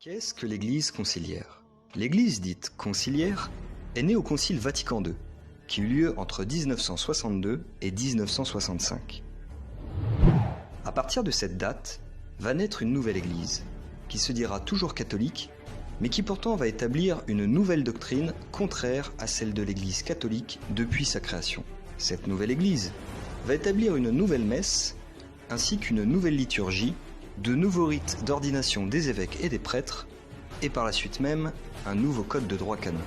Qu'est-ce que l'Église conciliaire? L'Église dite conciliaire est née au Concile Vatican II, qui eut lieu entre 1962 et 1965. À partir de cette date, va naître une nouvelle Église, qui se dira toujours catholique, mais qui pourtant va établir une nouvelle doctrine contraire à celle de l'Église catholique depuis sa création. Cette nouvelle Église va établir une nouvelle messe, ainsi qu'une nouvelle liturgie, de nouveaux rites d'ordination des évêques et des prêtres, et par la suite même, un nouveau code de droit canon.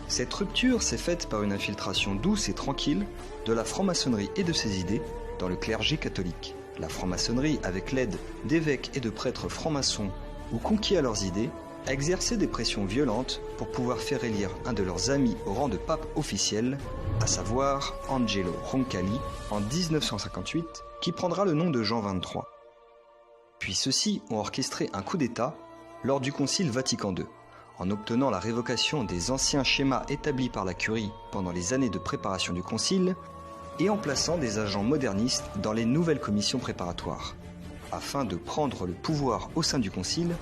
Cette rupture s'est faite par une infiltration douce et tranquille de la franc-maçonnerie et de ses idées dans le clergé catholique. La franc-maçonnerie, avec l'aide d'évêques et de prêtres francs-maçons ou conquis à leurs idées, a exercé des pressions violentes pour pouvoir faire élire un de leurs amis au rang de pape officiel, à savoir Angelo Roncalli, en 1958, qui prendra le nom de Jean XXIII. Puis ceux-ci ont orchestré un coup d'État lors du Concile Vatican II, en obtenant la révocation des anciens schémas établis par la Curie pendant les années de préparation du Concile et en plaçant des agents modernistes dans les nouvelles commissions préparatoires, afin de prendre le pouvoir au sein du Concile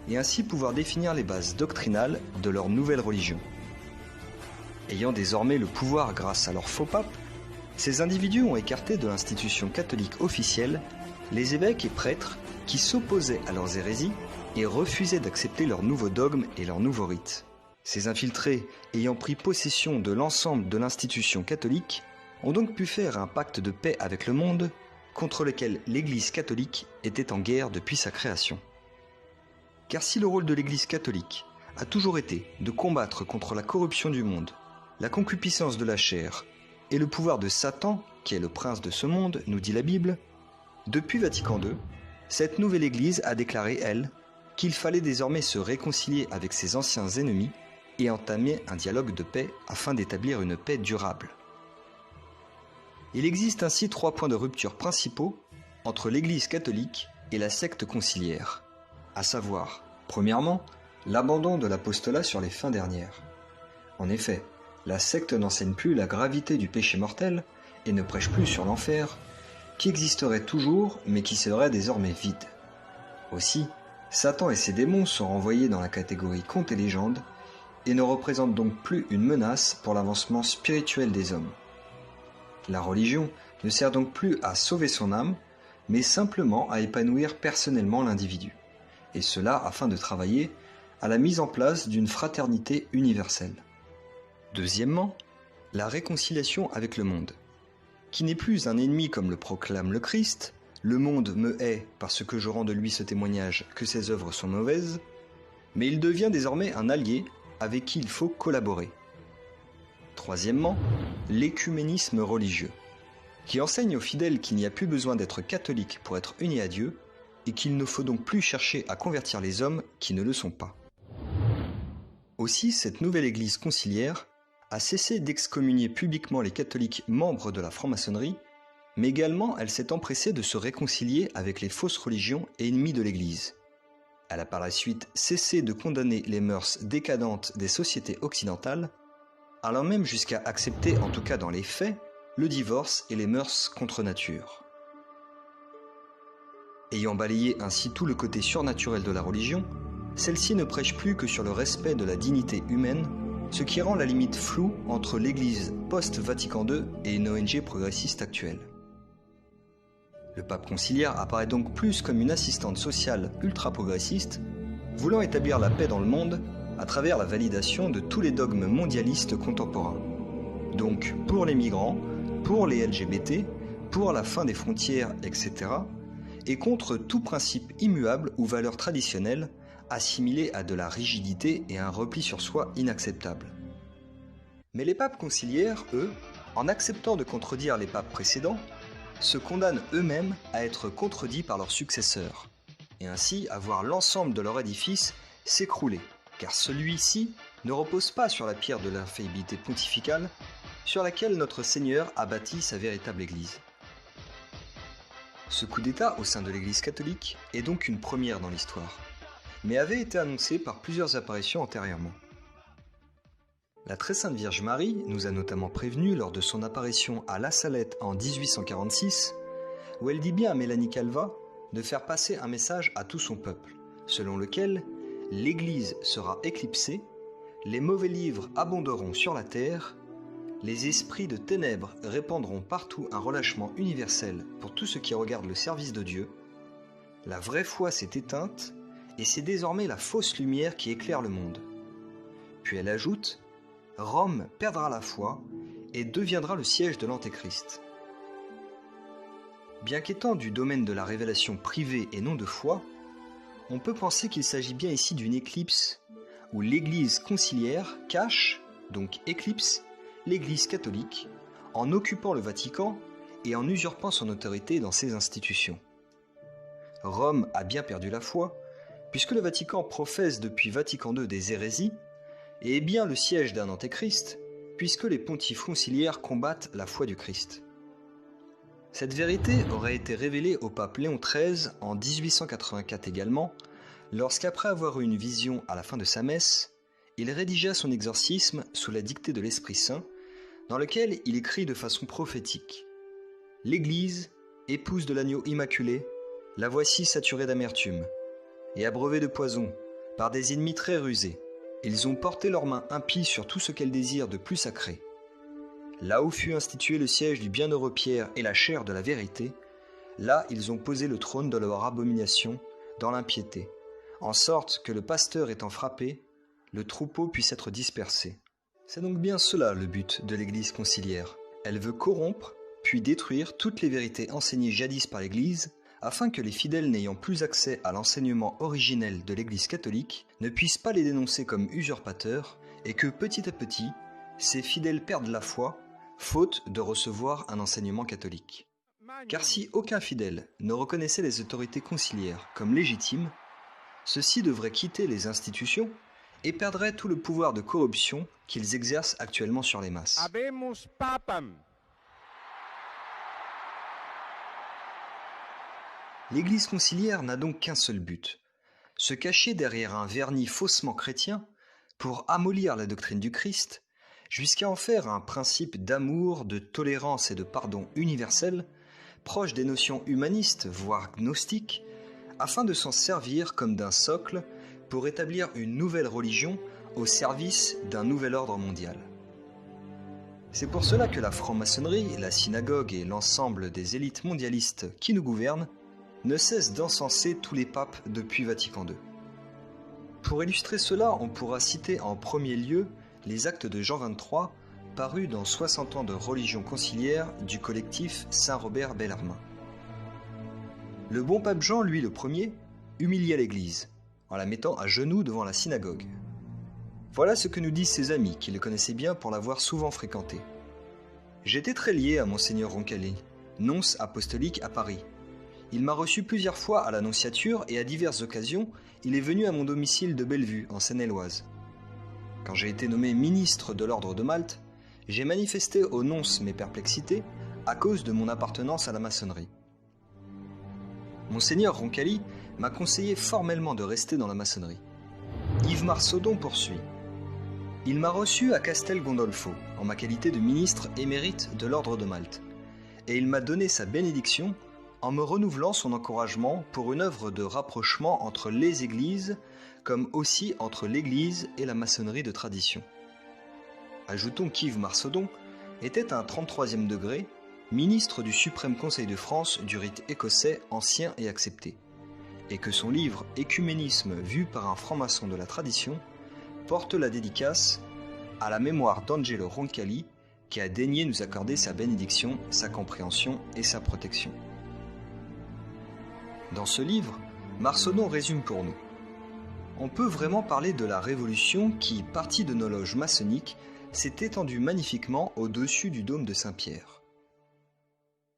et ainsi pouvoir définir les bases doctrinales de leur nouvelle religion. Ayant désormais le pouvoir grâce à leur faux pape, ces individus ont écarté de l'institution catholique officielle les évêques et prêtres qui s'opposaient à leurs hérésies et refusaient d'accepter leurs nouveaux dogmes et leurs nouveaux rites. Ces infiltrés, ayant pris possession de l'ensemble de l'institution catholique, ont donc pu faire un pacte de paix avec le monde contre lequel l'Église catholique était en guerre depuis sa création. Car si le rôle de l'Église catholique a toujours été de combattre contre la corruption du monde, la concupiscence de la chair et le pouvoir de Satan, qui est le prince de ce monde, nous dit la Bible, depuis Vatican II, cette nouvelle Église a déclaré, elle, qu'il fallait désormais se réconcilier avec ses anciens ennemis et entamer un dialogue de paix afin d'établir une paix durable. Il existe ainsi 3 points de rupture principaux entre l'Église catholique et la secte conciliaire, à savoir, premièrement, l'abandon de l'apostolat sur les fins dernières. En effet, la secte n'enseigne plus la gravité du péché mortel et ne prêche plus sur l'enfer, qui existerait toujours mais qui serait désormais vide. Aussi, Satan et ses démons sont renvoyés dans la catégorie contes et légendes et ne représentent donc plus une menace pour l'avancement spirituel des hommes. La religion ne sert donc plus à sauver son âme, mais simplement à épanouir personnellement l'individu, et cela afin de travailler à la mise en place d'une fraternité universelle. Deuxièmement, la réconciliation avec le monde, qui n'est plus un ennemi comme le proclame le Christ, « Le monde me hait parce que je rends de lui ce témoignage que ses œuvres sont mauvaises », mais il devient désormais un allié avec qui il faut collaborer. Troisièmement, l'écuménisme religieux, qui enseigne aux fidèles qu'il n'y a plus besoin d'être catholique pour être unis à Dieu, et qu'il ne faut donc plus chercher à convertir les hommes qui ne le sont pas. Aussi, cette nouvelle Église conciliaire a cessé d'excommunier publiquement les catholiques membres de la franc-maçonnerie, mais également elle s'est empressée de se réconcilier avec les fausses religions et ennemies de l'Église. Elle a par la suite cessé de condamner les mœurs décadentes des sociétés occidentales, allant même jusqu'à accepter, en tout cas dans les faits, le divorce et les mœurs contre nature. Ayant balayé ainsi tout le côté surnaturel de la religion, celle-ci ne prêche plus que sur le respect de la dignité humaine, ce qui rend la limite floue entre l'Église post-Vatican II et une ONG progressiste actuelle. Le pape conciliaire apparaît donc plus comme une assistante sociale ultra-progressiste, voulant établir la paix dans le monde à travers la validation de tous les dogmes mondialistes contemporains. Donc pour les migrants, pour les LGBT, pour la fin des frontières, etc., et contre tout principe immuable ou valeur traditionnelle assimilé à de la rigidité et un repli sur soi inacceptable. Mais les papes conciliaires, eux, en acceptant de contredire les papes précédents, se condamnent eux-mêmes à être contredits par leurs successeurs, et ainsi à voir l'ensemble de leur édifice s'écrouler, car celui-ci ne repose pas sur la pierre de l'infaillibilité pontificale, sur laquelle notre Seigneur a bâti sa véritable Église. Ce coup d'État au sein de l'Église catholique est donc une première dans l'histoire, mais avait été annoncé par plusieurs apparitions antérieurement. La Très Sainte Vierge Marie nous a notamment prévenu lors de son apparition à La Salette en 1846, où elle dit bien à Mélanie Calvat de faire passer un message à tout son peuple, selon lequel l'Église sera éclipsée, les mauvais livres abonderont sur la terre, les esprits de ténèbres répandront partout un relâchement universel pour tout ce qui regarde le service de Dieu, la vraie foi s'est éteinte et c'est désormais la fausse lumière qui éclaire le monde. Puis elle ajoute, Rome perdra la foi et deviendra le siège de l'Antéchrist. Bien qu'étant du domaine de la révélation privée et non de foi, on peut penser qu'il s'agit bien ici d'une éclipse où l'Église conciliaire cache, donc éclipse, l'Église catholique en occupant le Vatican et en usurpant son autorité dans ses institutions. Rome a bien perdu la foi, puisque le Vatican professe depuis Vatican II des hérésies et est bien le siège d'un antéchrist, puisque les pontifes conciliaires combattent la foi du Christ. Cette vérité aurait été révélée au pape Léon XIII en 1884 également, lorsqu'après avoir eu une vision à la fin de sa messe, il rédigea son exorcisme sous la dictée de l'Esprit Saint, dans lequel il écrit de façon prophétique « L'Église, épouse de l'agneau immaculé, la voici saturée d'amertume, et abreuvée de poison, par des ennemis très rusés. Ils ont porté leurs mains impies sur tout ce qu'elle désire de plus sacré. Là où fut institué le siège du bienheureux Pierre et la chair de la vérité, là ils ont posé le trône de leur abomination dans l'impiété, en sorte que le pasteur étant frappé, le troupeau puisse être dispersé. C'est donc bien cela le but de l'Église conciliaire. Elle veut corrompre, puis détruire toutes les vérités enseignées jadis par l'Église, afin que les fidèles n'ayant plus accès à l'enseignement originel de l'Église catholique ne puissent pas les dénoncer comme usurpateurs, et que petit à petit, ces fidèles perdent la foi, faute de recevoir un enseignement catholique. Car si aucun fidèle ne reconnaissait les autorités conciliaires comme légitimes, ceux-ci devraient quitter les institutions et perdraient tout le pouvoir de corruption qu'ils exercent actuellement sur les masses. Habemus papam. L'Église conciliaire n'a donc qu'un seul but, se cacher derrière un vernis faussement chrétien pour amollir la doctrine du Christ, jusqu'à en faire un principe d'amour, de tolérance et de pardon universel, proche des notions humanistes, voire gnostiques, afin de s'en servir comme d'un socle pour établir une nouvelle religion au service d'un nouvel ordre mondial. C'est pour cela que la franc-maçonnerie, la synagogue et l'ensemble des élites mondialistes qui nous gouvernent ne cessent d'encenser tous les papes depuis Vatican II. Pour illustrer cela, on pourra citer en premier lieu les actes de Jean XXIII, parus dans 60 ans de religion conciliaire du collectif Saint-Robert Bellarmin. Le bon pape Jean, lui le premier, humilia l'Église, en la mettant à genoux devant la synagogue. Voilà ce que nous disent ses amis, qui le connaissaient bien pour l'avoir souvent fréquenté. J'étais très lié à Monseigneur Roncalli, nonce apostolique à Paris. Il m'a reçu plusieurs fois à l'Annonciature et à diverses occasions, il est venu à mon domicile de Bellevue, en Seine-et-Oise. Quand j'ai été nommé ministre de l'Ordre de Malte, j'ai manifesté au nonce mes perplexités à cause de mon appartenance à la maçonnerie. Monseigneur Roncalli m'a conseillé formellement de rester dans la maçonnerie. Yves Marsaudon poursuit. Il m'a reçu à Castel Gandolfo, en ma qualité de ministre émérite de l'Ordre de Malte, et il m'a donné sa bénédiction en me renouvelant son encouragement pour une œuvre de rapprochement entre les églises, comme aussi entre l'Église et la maçonnerie de tradition. Ajoutons qu'Yves Marsaudon était un 33e degré, ministre du Suprême Conseil de France du rite écossais ancien et accepté, et que son livre « Écuménisme vu par un franc-maçon de la tradition » porte la dédicace à la mémoire d'Angelo Roncalli, qui a daigné nous accorder sa bénédiction, sa compréhension et sa protection. Dans ce livre, Marsaudon résume pour nous. On peut vraiment parler de la révolution qui, partie de nos loges maçonniques, s'est étendue magnifiquement au-dessus du dôme de Saint-Pierre.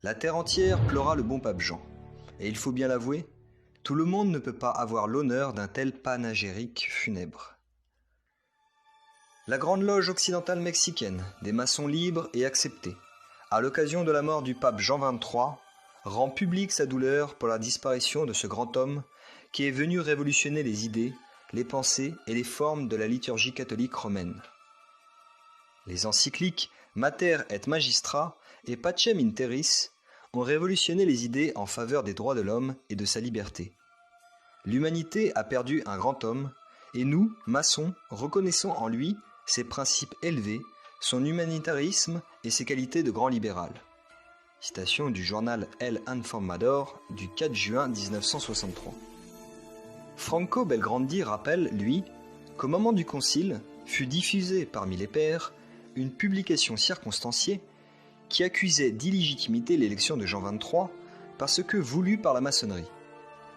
La terre entière pleura le bon pape Jean, et il faut bien l'avouer, tout le monde ne peut pas avoir l'honneur d'un tel panégyrique funèbre. La Grande Loge occidentale mexicaine, des maçons libres et acceptés, à l'occasion de la mort du pape Jean XXIII, rend publique sa douleur pour la disparition de ce grand homme qui est venu révolutionner les idées, les pensées et les formes de la liturgie catholique romaine. Les encycliques Mater et Magistra et Pacem in Terris ont révolutionné les idées en faveur des droits de l'homme et de sa liberté. L'humanité a perdu un grand homme et nous, maçons, reconnaissons en lui ses principes élevés, son humanitarisme et ses qualités de grand libéral. Citation du journal El Informador du 4 juin 1963. Franco Belgrandi rappelle, lui, qu'au moment du concile fut diffusée parmi les pairs une publication circonstanciée qui accusait d'illégitimité l'élection de Jean XXIII parce que voulue par la maçonnerie.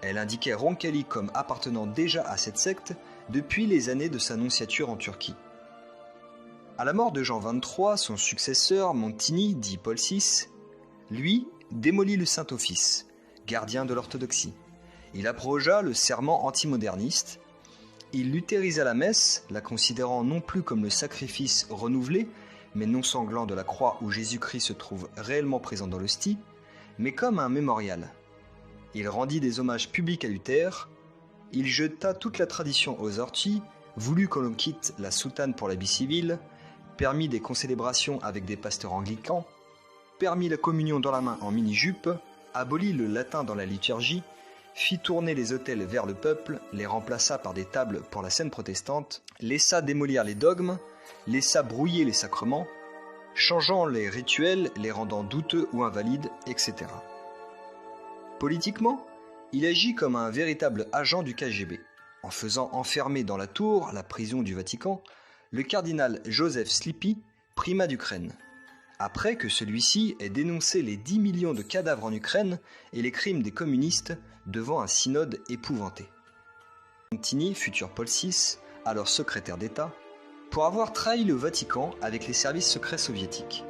Elle indiquait Roncalli comme appartenant déjà à cette secte depuis les années de sa nonciature en Turquie. À la mort de Jean XXIII, son successeur, Montini, dit Paul VI, lui, démolit le Saint-Office, gardien de l'orthodoxie. Il abrogea le serment antimoderniste. Il luthérisa la messe, la considérant non plus comme le sacrifice renouvelé, mais non sanglant de la croix où Jésus-Christ se trouve réellement présent dans l'hostie, mais comme un mémorial. Il rendit des hommages publics à Luther. Il jeta toute la tradition aux orties, voulut que l'on quitte la soutane pour l'habit civil, permit des concélébrations avec des pasteurs anglicans, permit la communion dans la main en mini-jupe, abolit le latin dans la liturgie, fit tourner les autels vers le peuple, les remplaça par des tables pour la scène protestante, laissa démolir les dogmes, laissa brouiller les sacrements, changeant les rituels, les rendant douteux ou invalides, etc. Politiquement, il agit comme un véritable agent du KGB, en faisant enfermer dans la tour, la prison du Vatican, le cardinal Joseph Slipy, primat d'Ukraine, après que celui-ci ait dénoncé les 10 millions de cadavres en Ukraine et les crimes des communistes devant un synode épouvanté. Montini, futur Paul VI, alors secrétaire d'État, pour avoir trahi le Vatican avec les services secrets soviétiques.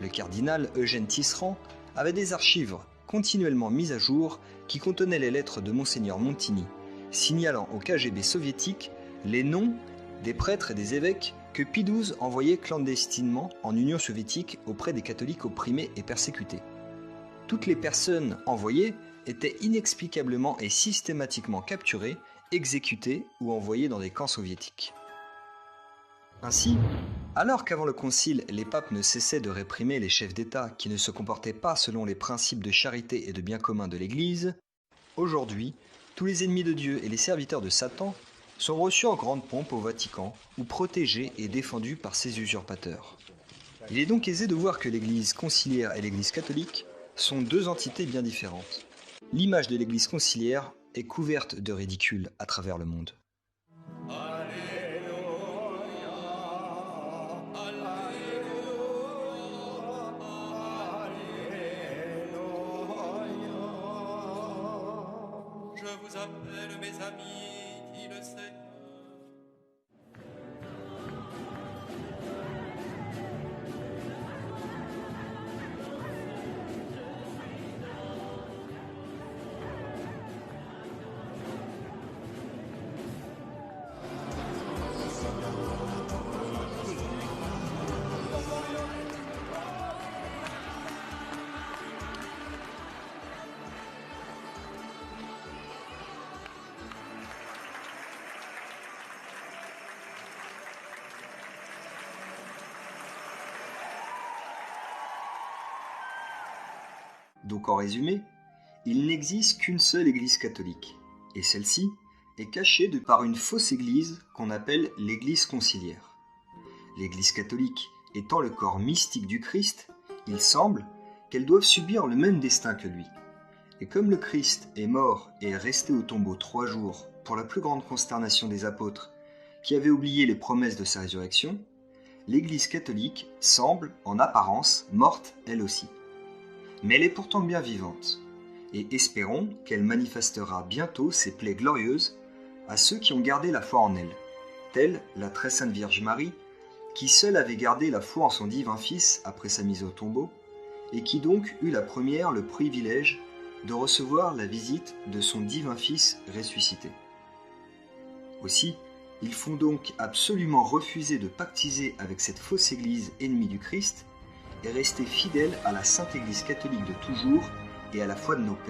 Le cardinal Eugène Tisserand avait des archives continuellement mises à jour qui contenaient les lettres de Monseigneur Montini, signalant au KGB soviétique les noms des prêtres et des évêques que Pie XII envoyait clandestinement en Union soviétique auprès des catholiques opprimés et persécutés. Toutes les personnes envoyées étaient inexplicablement et systématiquement capturées, exécutées ou envoyées dans des camps soviétiques. Ainsi, alors qu'avant le concile, les papes ne cessaient de réprimer les chefs d'État qui ne se comportaient pas selon les principes de charité et de bien commun de l'Église, aujourd'hui, tous les ennemis de Dieu et les serviteurs de Satan sont reçus en grande pompe au Vatican ou protégés et défendus par ces usurpateurs. Il est donc aisé de voir que l'Église conciliaire et l'Église catholique sont deux entités bien différentes. L'image de l'Église conciliaire est couverte de ridicule à travers le monde. Je vous appelle mes amis, dit le Seigneur. Donc en résumé, il n'existe qu'une seule Église catholique, et celle-ci est cachée par une fausse Église qu'on appelle l'Église conciliaire. L'Église catholique étant le corps mystique du Christ, il semble qu'elle doive subir le même destin que lui. Et comme le Christ est mort et est resté au tombeau 3 jours pour la plus grande consternation des apôtres qui avaient oublié les promesses de sa résurrection, l'Église catholique semble, en apparence, morte elle aussi. Mais elle est pourtant bien vivante, et espérons qu'elle manifestera bientôt ses plaies glorieuses à ceux qui ont gardé la foi en elle, telle la très sainte Vierge Marie, qui seule avait gardé la foi en son divin Fils après sa mise au tombeau, et qui donc eut la première le privilège de recevoir la visite de son divin Fils ressuscité. Aussi, il faut donc absolument refuser de pactiser avec cette fausse Église ennemie du Christ, et rester fidèle à la Sainte Église catholique de toujours et à la foi de nos pères.